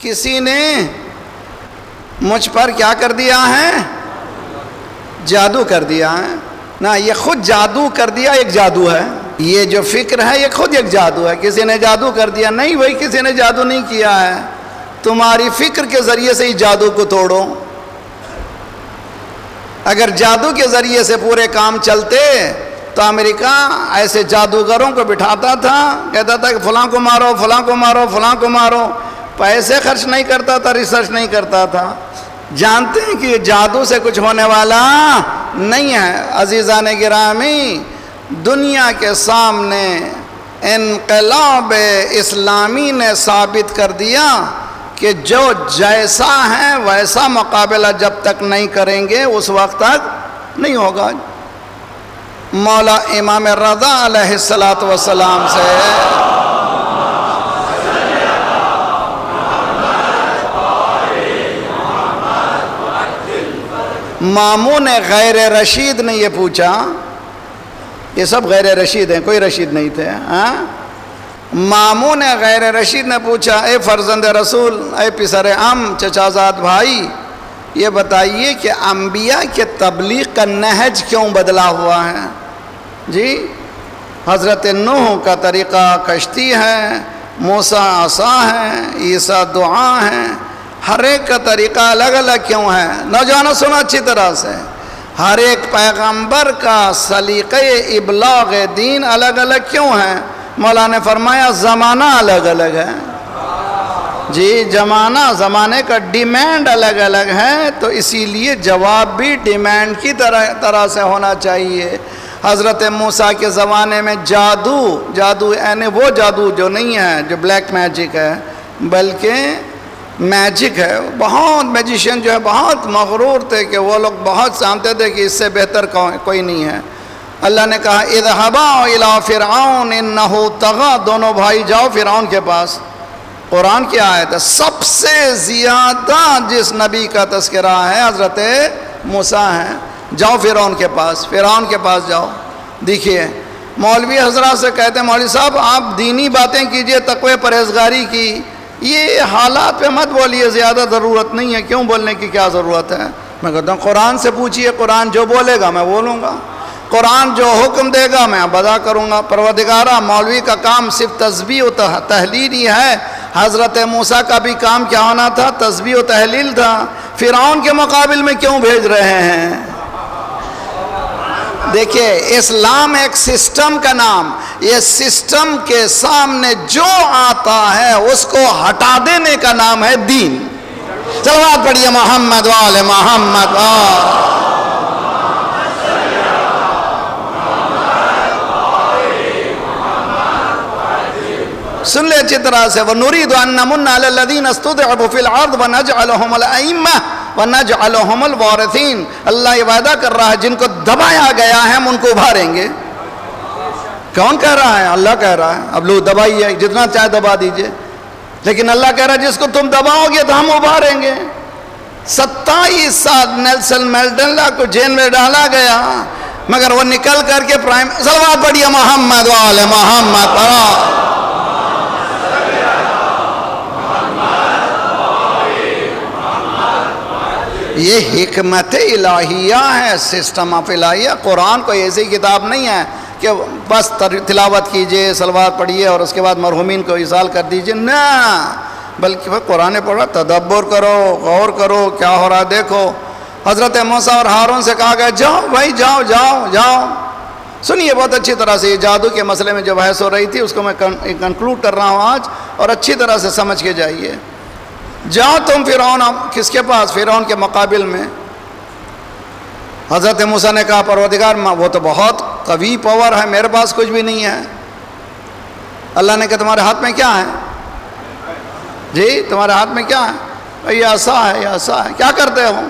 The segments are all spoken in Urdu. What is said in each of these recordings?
کسی نے مجھ پر کیا کر دیا ہے؟ جادو کر دیا ہے نا. یہ خود جادو کر دیا ایک جادو ہے. یہ جو فکر ہے یہ خود ایک جادو ہے. کسی نے جادو کر دیا نہیں بھائی، کسی نے جادو نہیں کیا ہے. تمہاری فکر کے ذریعے سے ہی جادو کو توڑو. اگر جادو کے ذریعے سے پورے کام چلتے تو امریکہ ایسے جادوگروں کو بٹھاتا تھا، کہتا تھا کہ فلاں کو مارو، فلاں کو مارو، فلاں کو مارو. پیسے خرچ نہیں کرتا تھا، ریسرچ نہیں کرتا تھا. جانتے ہیں کہ یہ جادو سے کچھ ہونے والا نہیں ہے. عزیزان گرامی، دنیا کے سامنے انقلاب اسلامی نے ثابت کر دیا کہ جو جیسا ہے ویسا مقابلہ جب تک نہیں کریں گے اس وقت تک نہیں ہوگا. مولا امام رضا علیہ السلام سے مامون غیر رشید نے یہ پوچھا. یہ سب غیر رشید ہیں، کوئی رشید نہیں تھے. مامون غیر رشید نے پوچھا، اے فرزند رسول، اے پسر ام، چچازاد بھائی، یہ بتائیے کہ انبیاء کے تبلیغ کا نہج کیوں بدلا ہوا ہے؟ جی، حضرت نوح کا طریقہ کشتی ہے، موسیٰ عصا ہے، عیسیٰ دعا ہے. ہر ایک کا طریقہ الگ الگ کیوں ہے؟ نوجوانوں سنو اچھی طرح سے. ہر ایک پیغمبر کا سلیقہ ابلاغ دین الگ الگ کیوں ہے؟ مولا نے فرمایا زمانہ الگ الگ ہے. جی، زمانے کا ڈیمانڈ الگ الگ ہے، تو اسی لیے جواب بھی ڈیمانڈ کی طرح سے ہونا چاہیے. حضرت موسیٰ کے زمانے میں جادو یعنی وہ جادو جو نہیں ہے جو بلیک میجک ہے، بلکہ میجک ہے. بہت میجیشین جو ہے بہت مغرور تھے کہ وہ لوگ بہت جانتے تھے کہ اس سے بہتر کوئی نہیں ہے. اللہ نے کہا اذهبا الى فرعون انه طغى، دونوں بھائی جاؤ فرعون کے پاس. قرآن کی آیت ہے. سب سے زیادہ جس نبی کا تذکرہ ہے حضرت موسیٰ ہیں. جاؤ فرعون کے پاس جاؤ. دیکھیے مولوی حضرات سے کہتے ہیں مولوی صاحب آپ دینی باتیں کیجئے، تقوی پرہیزگاری کی، یہ حالات پہ مت بولیے، زیادہ ضرورت نہیں ہے. کیوں بولنے کی کیا ضرورت ہے؟ میں کہتا ہوں قرآن سے پوچھئے، قرآن جو بولے گا میں بولوں گا، قرآن جو حکم دے گا میں ادا کروں گا. پروردگارہ، مولوی کا کام صرف تسبیح و تحلیل ہی ہے. حضرت موسیٰ کا بھی کام کیا ہونا تھا؟ تسبیح و تحلیل تھا. فرعون کے مقابل میں کیوں بھیج رہے ہیں؟ دیکھیں، اسلام ایک سسٹم کا نام، یہ سسٹم کے سامنے جو آتا ہے اس کو ہٹا دینے کا نام ہے دین. صلوات پڑھیے محمد وآل محمد. سن لے اچھی طرح سے. وَنُرِيدُ أَن نَّمُنَّ عَلَى الَّذِينَ اسْتُضْعِفُوا فِي الْأَرْضِ وَنَجْعَلَهُمُ الْأَئِمَّةَ وَنَجْعَلَهُمُ الْوَارِثِينَ. اللہ یہ وعدہ کر رہا ہے جن کو دبایا گیا ہے ہم ان کو ابھاریں گے. کون کہہ رہا ہے؟ اللہ کہہ رہا ہے. اب لوگ دبائیے، جتنا چاہے دبا دیجئے، لیکن اللہ کہہ رہا ہے جس کو تم دباؤ گے تو ہم ابھاریں گے. 27 سال نیلسن مینڈیلا کو جیل میں ڈالا گیا، مگر وہ نکل کر کے صلوات پڑھیے محمد وآل محمد. یہ حکمت الہیہ ہے، سسٹم آف الہیہ. قرآن کوئی ایسی کتاب نہیں ہے کہ بس تلاوت کیجئے، صلوات پڑھیے اور اس کے بعد مرحومین کو ایصال کر دیجئے. نہ، بلکہ قرآن پڑھا، تدبر کرو، غور کرو، کیا ہو رہا دیکھو. حضرت موسیٰ اور ہارون سے کہا گیا جاؤ بھائی، جاؤ. سنیے بہت اچھی طرح سے. یہ جادو کے مسئلے میں جو بحث ہو رہی تھی اس کو میں کنکلوڈ کر رہا ہوں آج، اور اچھی طرح سے سمجھ کے جائیے. جاؤ تم فرعون. کس کے پاس؟ فرعون کے مقابل میں. حضرت موسیٰ نے کہا پروردگار وہ تو بہت قوی پاور ہے، میرے پاس کچھ بھی نہیں ہے. اللہ نے کہا تمہارے ہاتھ میں کیا ہے؟ جی، تمہارے ہاتھ میں کیا ہے؟ یہ عصا ہے. کیا کرتے ہو؟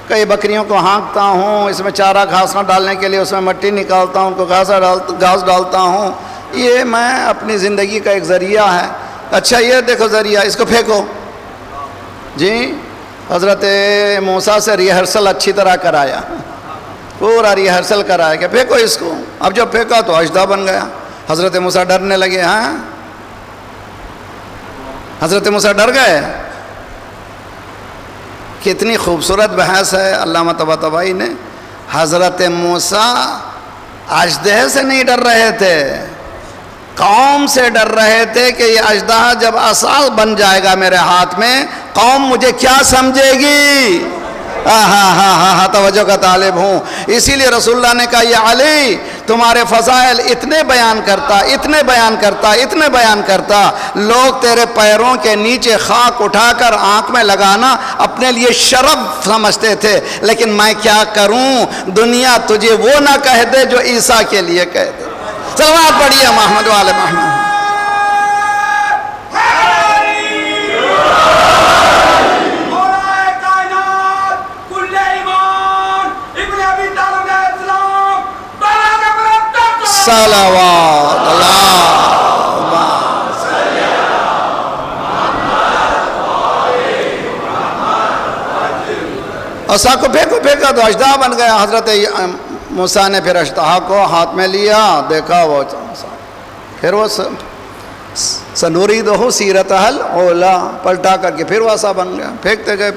کئی بکریوں کو ہانکتا ہوں، اس میں چارہ گھاس نہ ڈالنے کے لیے اس میں مٹی نکالتا ہوں، ان کو گھاس ڈالتا ہوں. یہ میں اپنی زندگی کا ایک ذریعہ ہے. اچھا یہ دیکھو ذریعہ، اس کو پھینکو. جی، حضرت موسیٰ سے ریہرسل اچھی طرح کرایا، پورا ریہرسل کرایا کہ پھینکو اس کو. اب جب پھینکا تو اژدھا بن گیا. حضرت موسیٰ ڈرنے لگے. ہاں، حضرت موسیٰ ڈر گئے. کتنی خوبصورت بحث ہے علامہ طباطبائی نے. حضرت موسیٰ اژدہے سے نہیں ڈر رہے تھے، قوم سے ڈر رہے تھے کہ یہ اژدہا جب عصا بن جائے گا میرے ہاتھ میں، قوم مجھے کیا سمجھے گی. ہاں توجہ کا طالب ہوں. اسی لیے رسول اللہ نے کہا یا علی تمہارے فضائل اتنے بیان کرتا، لوگ تیرے پیروں کے نیچے خاک اٹھا کر آنکھ میں لگانا اپنے لیے شرف سمجھتے تھے، لیکن میں کیا کروں، دنیا تجھے وہ نہ کہہ دے جو عیسیٰ کے لیے کہہ دے. صلوات پڑھیے محمد والے محمد. صلوات اللہ. عصا کو پھینکا تو اژدہا بن گیا. حضرت موسیٰ نے پھر اژدہا کو ہاتھ میں لیا، دیکھا وہ پھر وہ سنوریدہ سیرتہ الاولیٰ پلٹا کر کے پھر وہ عصا بن گیا. پھینکتے گئے.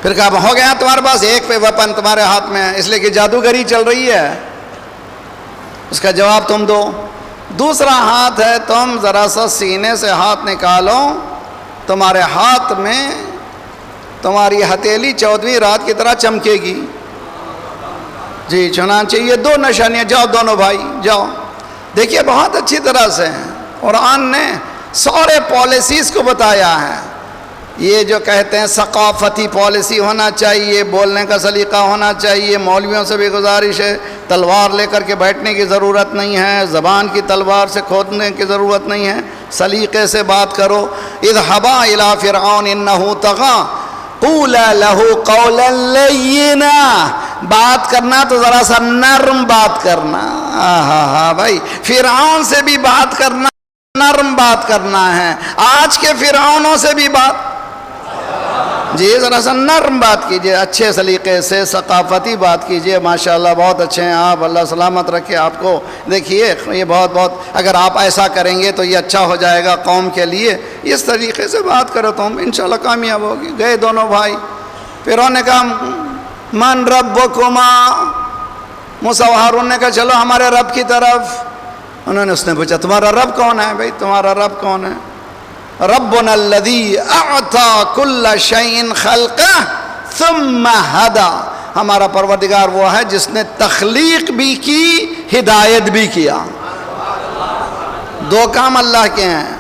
پھر کہا ہو گیا تمہارے پاس ایک ویپن تمہارے ہاتھ میں ہے، اس لیے کہ جادوگری چل رہی ہے، اس کا جواب تم دو. دوسرا ہاتھ ہے، تم ذرا سا سینے سے ہاتھ نکالو، تمہارے ہاتھ میں تمہاری ہتھیلی 14ویں رات کی طرح چمکے گی. جی چنانچہ یہ دو نشانیاں، جاؤ دونوں بھائی جاؤ. دیکھیے بہت اچھی طرح سے قرآن نے سارے پالیسیز کو بتایا ہے. یہ جو کہتے ہیں ثقافتی پالیسی ہونا چاہیے، بولنے کا سلیقہ ہونا چاہیے. مولویوں سے بھی گزارش ہے، تلوار لے کر کے بیٹھنے کی ضرورت نہیں ہے، زبان کی تلوار سے کھودنے کی ضرورت نہیں ہے، سلیقے سے بات کرو. اذهبا الى فرعون انه طغى قولا له قولا لینا. بات کرنا تو ذرا سا نرم بات کرنا. ہاں بھائی، فرعون سے بھی بات کرنا، نرم بات کرنا ہے. آج کے فرعونوں سے بھی بات، جی ذرا سا نرم بات کیجئے، اچھے سلیقے سے ثقافتی بات کیجئے. ماشاءاللہ بہت اچھے ہیں آپ، اللہ سلامت رکھے آپ کو. دیکھیے یہ بہت اگر آپ ایسا کریں گے تو یہ اچھا ہو جائے گا قوم کے لیے. اس طریقے سے بات کرو تو ہم انشاءاللہ کامیاب ہوگی. گئے دونوں بھائی. پھر انہوں نے کہا من ربکما. موسیٰ و ہارون نے کہا چلو ہمارے رب کی طرف. انہوں نے اس نے پوچھا تمہارا رب کون ہے بھائی، تمہارا رب کون ہے؟ ربنا الذی اعطى كل شيء خلقه ثم هدى. ہمارا پروردگار وہ ہے جس نے تخلیق بھی کی، ہدایت بھی کیا. دو کام اللہ کے ہیں،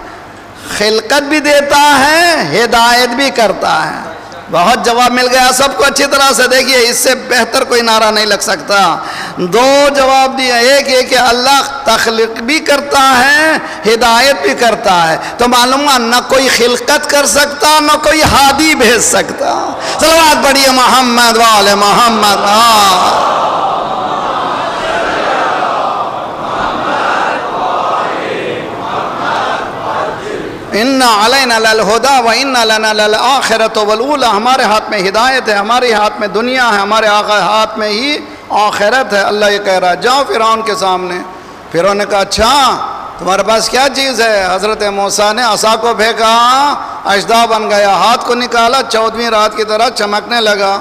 خلقت بھی دیتا ہے، ہدایت بھی کرتا ہے. بہت جواب مل گیا سب کو اچھی طرح سے. دیکھیے اس سے بہتر کوئی نعرہ نہیں لگ سکتا. دو جواب دیا، ایک یہ کہ اللہ تخلیق بھی کرتا ہے، ہدایت بھی کرتا ہے. تو معلوم ہے نہ کوئی خلقت کر سکتا، نہ کوئی ہادی بھیج سکتا. صلوات پڑھیے محمد وآل محمد. ان علینا للہدی و ان لنا للآخرۃ والأولی. ہمارے ہاتھ میں ہدایت ہے، ہمارے ہاتھ میں دنیا ہے، ہمارے ہاتھ میں ہی آخرت ہے. اللہ یہ کہہ رہا ہے جاؤ فرعون کے سامنے. فرعون نے کہا اچھا تمہارے پاس کیا چیز ہے؟ حضرت موسیٰ نے عصا کو پھینکا، اژدہا بن گیا. ہاتھ کو نکالا، 14ویں رات کی طرح چمکنے لگا.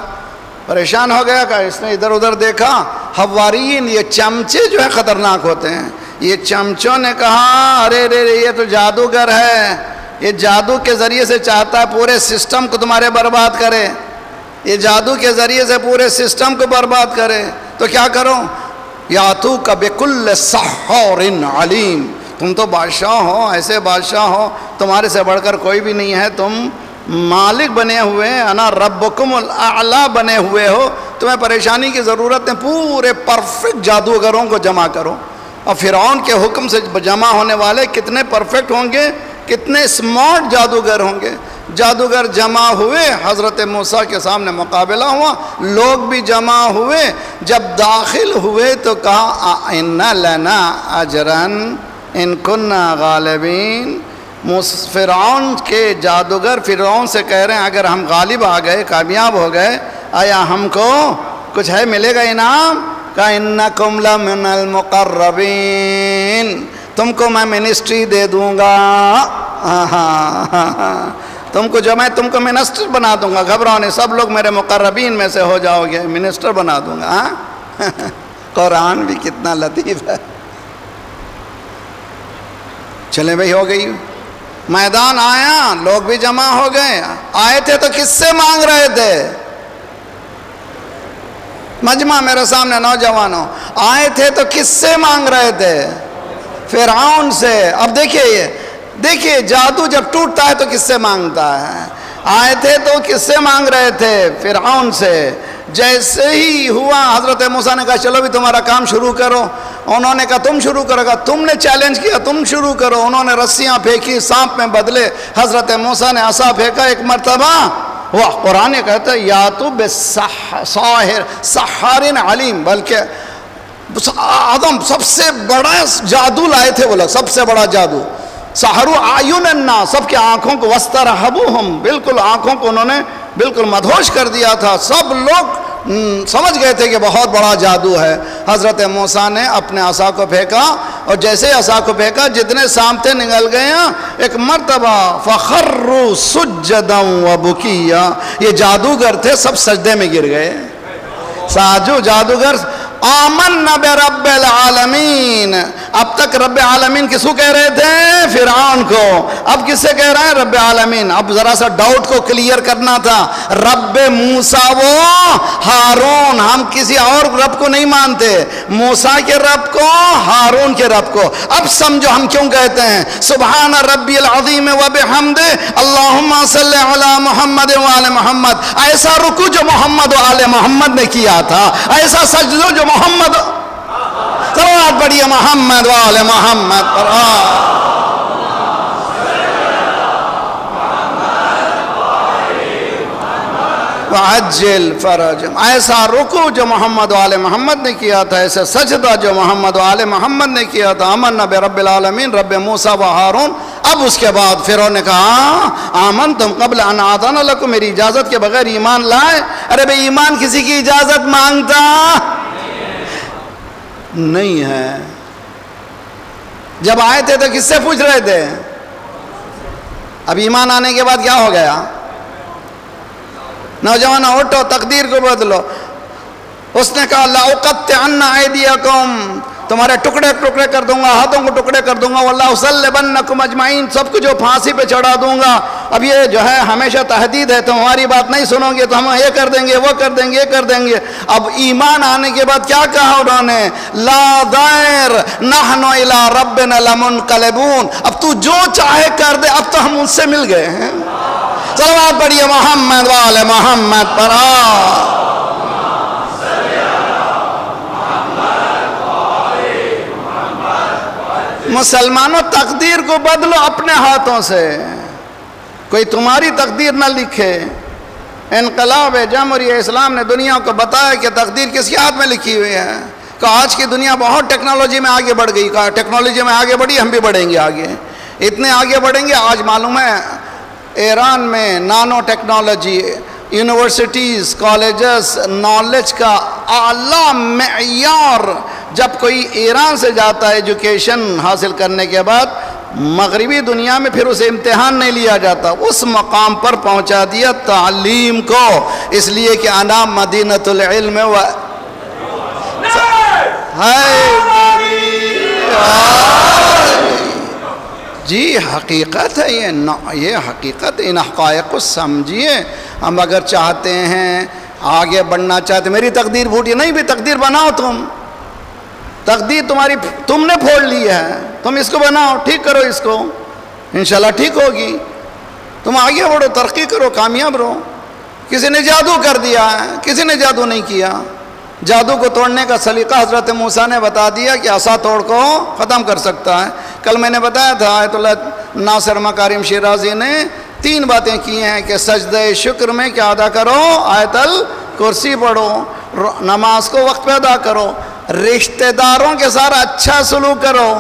پریشان ہو گیا کہ اس نے ادھر ادھر دیکھا. حوارین یہ چمچے جو ہیں خطرناک ہوتے ہیں. یہ چمچوں نے کہا ارے یہ تو جادوگر ہے، یہ جادو کے ذریعے سے چاہتا ہے پورے سسٹم کو تمہارے برباد کرے. یہ جادو کے ذریعے سے پورے سسٹم کو برباد کرے. تو کیا کرو؟ یاتوک بکل سحار علیم. تم تو بادشاہ ہو، ایسے بادشاہ ہو، تمہارے سے بڑھ کر کوئی بھی نہیں ہے. تم مالک بنے ہوئے، انا ربکم الاعلی بنے ہوئے ہو. تمہیں پریشانی کی ضرورت ہے. پورے پرفیکٹ جادوگروں کو جمع کرو. اور فرعون کے حکم سے جمع ہونے والے کتنے پرفیکٹ ہوں گے، کتنے اسمارٹ جادوگر ہوں گے. جادوگر جمع ہوئے، حضرت موسیٰ کے سامنے مقابلہ ہوا. لوگ بھی جمع ہوئے. جب داخل ہوئے تو کہا ان لنا اجرا ان کننا غالبین. فرعون کے جادوگر فرعون سے کہہ رہے ہیں اگر ہم غالب آ گئے، کامیاب ہو گئے، آیا ہم کو کچھ ہے، ملے گا انعام؟ کہ انکم لمن المقربین، تم کو میں منسٹری دے دوں گا. ہاں ہاں ہاں ہاں، تم کو جو میں تم کو منسٹر بنا دوں گا، گھبراؤ نہیں، سب لوگ میرے مقربین میں سے ہو جاؤ گے، منسٹر بنا دوں گا. ہاں قرآن بھی کتنا لطیف ہے. چلے بھائی، ہو گئی، میدان آیا، لوگ بھی جمع ہو گئے. آئے تھے تو کس سے مانگ رہے تھے؟ مجمع میرے سامنے نوجوانوں، آئے تھے تو کس سے مانگ رہے تھے؟ فرعون سے. اب دیکھیے جادو جب ٹوٹتا ہے تو کس سے مانگتا ہے؟ آئے تھے تو کس سے مانگ رہے تھے؟ فرعون سے. جیسے ہی ہوا حضرت موسیٰ نے کہا چلو بھی تمہارا کام شروع کرو. انہوں نے کہا تم شروع کرو گا، تم نے چیلنج کیا تم شروع کرو. انہوں نے رسیاں پھینکی، سانپ میں بدلے. حضرت موسیٰ نے عصا پھینکا ایک مرتبہ. وہ قرآن کہتا ہے یا تو بساحر سحار علیم، بلکہ آدم سب سے بڑا جادو لائے تھے وہ لوگ، سب سے بڑا جادو. سحروا اعین الناس، سب کی آنکھوں کو واسترہبوہم، بالکل آنکھوں کو انہوں نے بالکل مدہوش کر دیا تھا. سب لوگ سمجھ گئے تھے کہ بہت بڑا جادو ہے. حضرت موسیٰ نے اپنے عصا کو پھینکا، اور جیسے عصا کو پھینکا جتنے سامتے نگل گئے ہیں. ایک مرتبہ فخروا سجدا وبکیا، یہ جادوگر تھے، سب سجدے میں گر گئے. ساجو جادوگر آمنا برب العالمین. اب تک رب العالمین کس کو کہہ رہے تھے؟ فرعون کو. اب کس سے کہہ رہے ہیں؟ رب العالمین. اب ذرا سا ڈاؤٹ کو کلیئر کرنا تھا. رب موسیٰ و ہارون، ہم کسی اور رب کو نہیں مانتے، موسیٰ کے رب کو، ہارون کے رب کو. اب سمجھو ہم کیوں کہتے ہیں سبحان ربی العظیم و بحمد اللہم صلی علی محمد و آل محمد. ایسا رکوع جو محمد و آل محمد نے کیا تھا، ایسا سجدہ جو محمد، صلوات پڑھیے محمد و آل محمد پر. وعجل فرجم، ایسا رکوع جو محمد و آل محمد نے کیا تھا، ایسا سجدہ جو محمد و آل محمد نے کیا تھا. آمنا برب العالمین رب موسیٰ و ہارون. اب اس کے بعد فرعون نے کہا آمنتم قبل ان آذن لکم، میری اجازت کے بغیر ایمان لائے؟ ارے بھئی ایمان کسی کی اجازت مانگتا نہیں ہے. جب آئے تھے تو کس سے پوچھ رہے تھے؟ اب ایمان آنے کے بعد کیا ہو گیا؟ نوجوانوں اٹھو، تقدیر کو بدلو. اس نے کہا لأقطعن ایدیکم، تمہارے ٹکڑے ٹکڑے کر دوں گا، ہاتھوں کو ٹکڑے کر دوں گا. وَلَأُصَلِّبَنَّكُمْ أَجْمَعِينَ، سب کو جو پھانسی پہ چڑھا دوں گا. اب یہ جو ہے ہمیشہ تہدید ہے، تم ہماری بات نہیں سنو گے تو ہم یہ کر دیں گے، وہ کر دیں گے، یہ کر دیں گے. اب ایمان آنے کے بعد کیا کہا انہوں نے؟ لا ضیر نحن الی ربنا لمنقلبون. اب تو جو چاہے کر دے، اب تو ہم ان سے مل گئے ہیں. صلوات پڑھیے محمد و آل محمد پر. مسلمانوں تقدیر کو بدلو اپنے ہاتھوں سے، کوئی تمہاری تقدیر نہ لکھے. انقلاب جمہوریہ اسلام نے دنیا کو بتایا کہ تقدیر کس کے ہاتھ میں لکھی ہوئی ہے. کہ آج کی دنیا بہت ٹیکنالوجی میں آگے بڑھ گئی. کہا ٹیکنالوجی میں آگے بڑھی، ہم بھی بڑھیں گے آگے، اتنے آگے بڑھیں گے. آج معلوم ہے ایران میں نانو ٹیکنالوجی، یونیورسٹیز، کالجز، نالج کا اعلیٰ معیار. جب کوئی ایران سے جاتا ہے ایجوکیشن حاصل کرنے کے بعد، مغربی دنیا میں پھر اسے امتحان نہیں لیا جاتا. اس مقام پر پہنچا دیا تعلیم کو، اس لیے کہ انا مدینۃ العلم و جی حقیقت ہے یہ حقیقت. ان حقائق کو سمجھیے. ہم اگر چاہتے ہیں آگے بڑھنا چاہتے، میری تقدیر پھوٹی نہیں بھی، تقدیر بناؤ. تقدیر تمہاری تم نے پھوڑ لی ہے، تم اس کو بناؤ، ٹھیک کرو اس کو، انشاءاللہ ٹھیک ہوگی. تم آگے بڑھو، ترقی کرو، کامیاب رہو. کسی نے جادو کر دیا ہے، کسی نے جادو نہیں کیا. جادو کو توڑنے کا سلیقہ حضرت موسیٰ نے بتا دیا کہ عصا توڑ کو ختم کر سکتا ہے. کل میں نے بتایا تھا آیت اللہ ناصر مکارم شیرازی نے 3 باتیں کی ہیں کہ سجدہ شکر میں کیا ادا کرو؟ آیت الکرسی پڑھو، نماز کو وقت پہ ادا کرو، رشتہ داروں کے ساتھ اچھا سلوک کرو.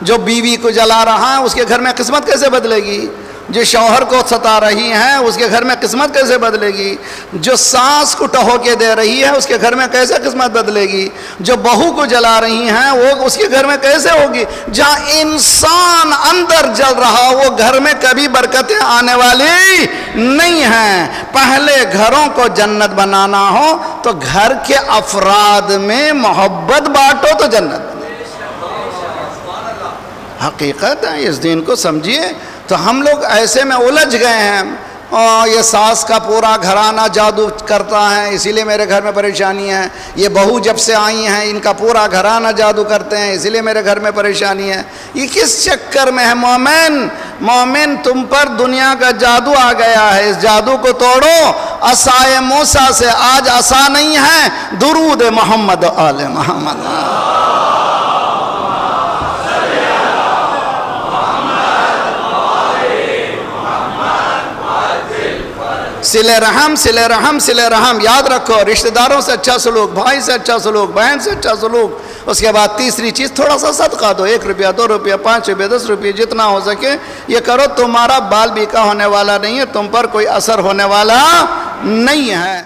جو بیوی کو جلا رہا ہے اس کے گھر میں قسمت کیسے بدلے گی؟ جو شوہر کو ستا رہی ہیں اس کے گھر میں قسمت کیسے بدلے گی؟ جو ساس کو ٹہوکے دے رہی ہے اس کے گھر میں کیسے قسمت بدلے گی؟ جو بہو کو جلا رہی ہیں وہ اس کے گھر میں کیسے ہوگی؟ جہاں انسان اندر جل رہا وہ گھر میں کبھی برکتیں آنے والی نہیں ہیں۔ پہلے گھروں کو جنت بنانا ہو تو گھر کے افراد میں محبت بانٹو تو جنت بنے۔ حقیقت ہے، اس دین کو سمجھیے۔ تو ہم لوگ ایسے میں الجھ گئے ہیں، یہ ساس کا پورا گھرانہ جادو کرتا ہے اسی لیے میرے گھر میں پریشانی ہے، یہ بہو جب سے آئی ہیں ان کا پورا گھرانہ جادو کرتے ہیں اسی لیے میرے گھر میں پریشانی ہے۔ یہ کس چکر میں ہے؟ مومن تم پر دنیا کا جادو آ گیا ہے، اس جادو کو توڑو۔ عصائے موسیٰ سے آج عصا نہیں ہے، درود محمد آل محمد۔ صلہ رحم یاد رکھو، رشتہ داروں سے اچھا سلوک، بھائی سے اچھا سلوک، بہن سے اچھا سلوک۔ اس کے بعد تیسری چیز تھوڑا سا صدقہ دو، 1 روپیہ 2 روپیہ 5 روپیہ 10 روپیہ جتنا ہو سکے یہ کرو۔ تمہارا بال بیکا ہونے والا نہیں ہے، تم پر کوئی اثر ہونے والا نہیں ہے۔